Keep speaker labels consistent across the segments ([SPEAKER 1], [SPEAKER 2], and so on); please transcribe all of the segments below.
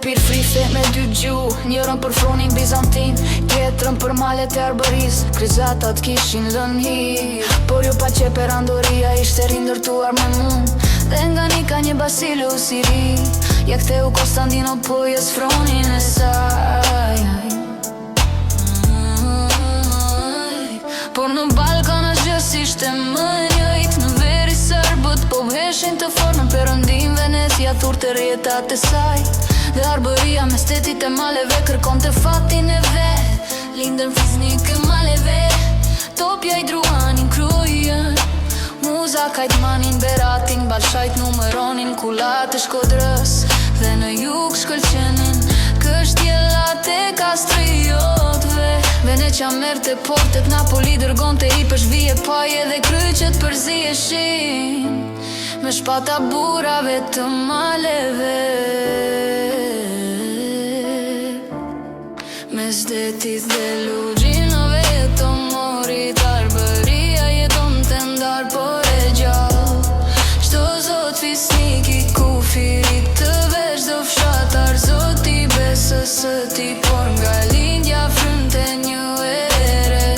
[SPEAKER 1] pir frite me dy gju, njërën për fronin Bizantin, tjetrën për malet e Arbëris. Kryzatat kishin lën hi, por jo pa që perandoria ishte rindërtuar me mund. Dhe nga nika një Basilu Siri, ja ktheu Konstantinopojës fronin e saj. Por në Balkan është gjë s'ishte më njëjt. Në veri Serbët po vheshin të fortë, në Perëndim Venecia thurte rjetat e saj. Dhe Arbëria me stetit e maleve kërkon të fatin e vet. Lindën fiznik e maleve, Topja i Druanin krujën, Muza Kajtmanin Beratin, Balshajt numëronin kullat e Shkodrës. Dhe në jug shkëlqenin kështjellat e kastriotve. Venecia merte portet, Napoli dërgonte i për shvije paje dhe kryqet përzieshin me shpata burrave të maleve. Mes detit dhe lugjinave të morit, Arbëria jeton të ndar por e gjallë. Shto zot fisnik i kufirit të veç do fshatar, zoti besës ti, por nga lindja frynte një ere.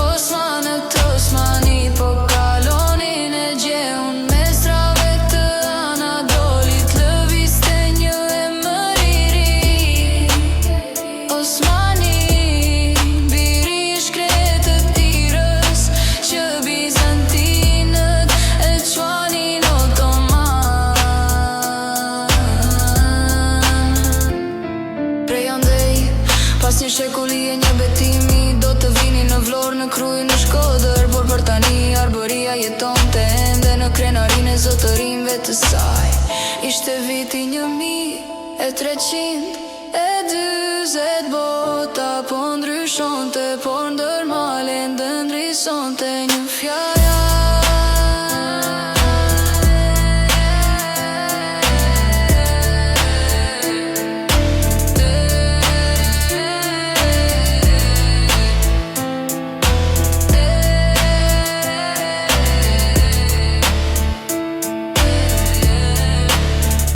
[SPEAKER 1] Osmanët Osmanit po kalonin e gjeun mes trave të Anadolit, lëviste një emëriri. Osmani, biri i shkretë të Tirës, që Bizantinët e quanin Otoman. Prej andej, pas një shekulli e një betimi, do të vini në Vlorë, në Krujë, në Shkodër. Por për tani Arbëria jeton të ende në krenarin e zotërinve të saj. Ishte viti 1320, bota po ndryshonte, por